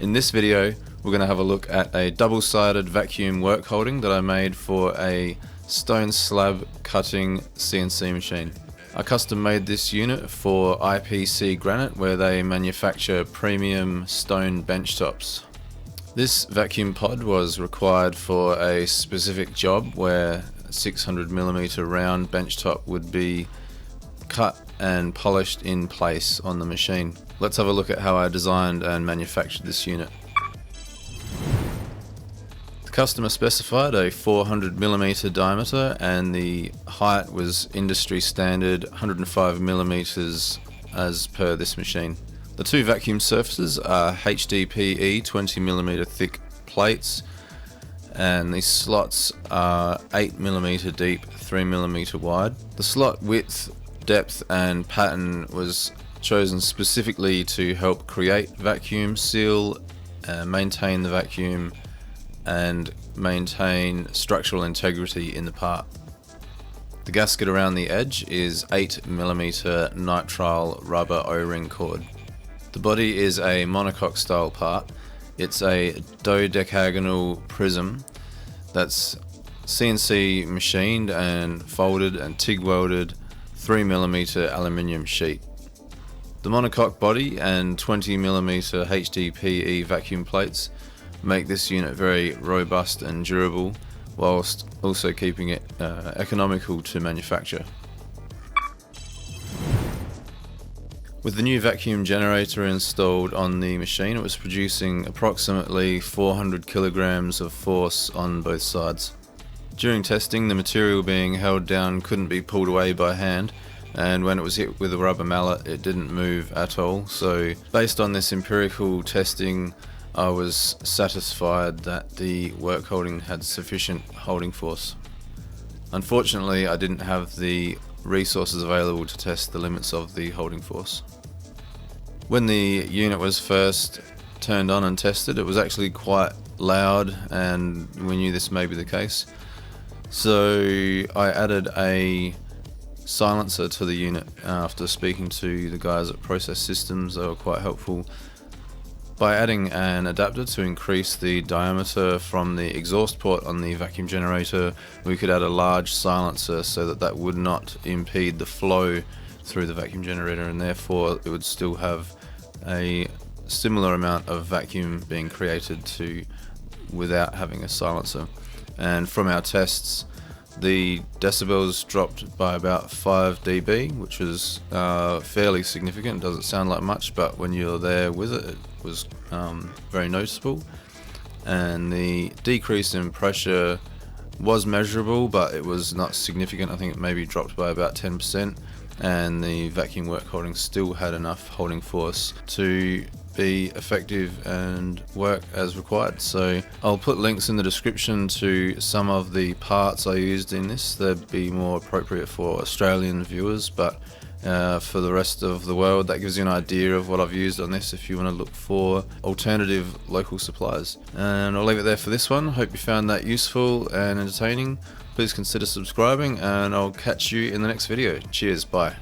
In this video, we're going to have a look at a double-sided vacuum work holding that I made for a stone slab cutting CNC machine. I custom made this unit for IPC Granite, where they manufacture premium stone bench tops. This vacuum pod was required for a specific job where a 600mm round bench top would be cut and polished in place on the machine. Let's have a look at how I designed and manufactured this unit. The customer specified a 400mm diameter and the height was industry standard 105mm as per this machine. The two vacuum surfaces are HDPE 20mm thick plates, and these slots are 8mm deep, 3mm wide. The slot width, depth and pattern was chosen specifically to help create vacuum, seal, maintain the vacuum and maintain structural integrity in the part. The gasket around the edge is 8mm nitrile rubber O-ring cord. The body is a monocoque style part. It's a dodecagonal prism that's CNC machined and folded and TIG welded 3mm aluminium sheet. The monocoque body and 20mm HDPE vacuum plates make this unit very robust and durable, whilst also keeping it economical to manufacture. With the new vacuum generator installed on the machine, it was producing approximately 400 kilograms of force on both sides. During testing, the material being held down couldn't be pulled away by hand, and when it was hit with a rubber mallet it didn't move at all. So based on this empirical testing, I was satisfied that the work holding had sufficient holding force. Unfortunately, I didn't have the resources available to test the limits of the holding force. When the unit was first turned on and tested, it was actually quite loud, and we knew this may be the case. So I added a silencer to the unit after speaking to the guys at Process Systems. They were quite helpful. By adding an adapter to increase the diameter from the exhaust port on the vacuum generator, we could add a large silencer so that that would not impede the flow through the vacuum generator, and therefore it would still have a similar amount of vacuum being created without having a silencer. And from our tests, the decibels dropped by about 5 dB, which was fairly significant. Doesn't sound like much, but when you're there with it, it was very noticeable. And the decrease in pressure was measurable, but it was not significant. I think it maybe dropped by about 10%, and the vacuum work holding still had enough holding force to be effective and work as required. So I'll put links in the description to some of the parts I used in this. They'd be more appropriate for Australian viewers, but for the rest of the world, that gives you an idea of what I've used on this if you want to look for alternative local supplies. And I'll leave it there for this one. Hope you found that useful and entertaining. Please consider subscribing, and I'll catch you in the next video. Cheers, bye.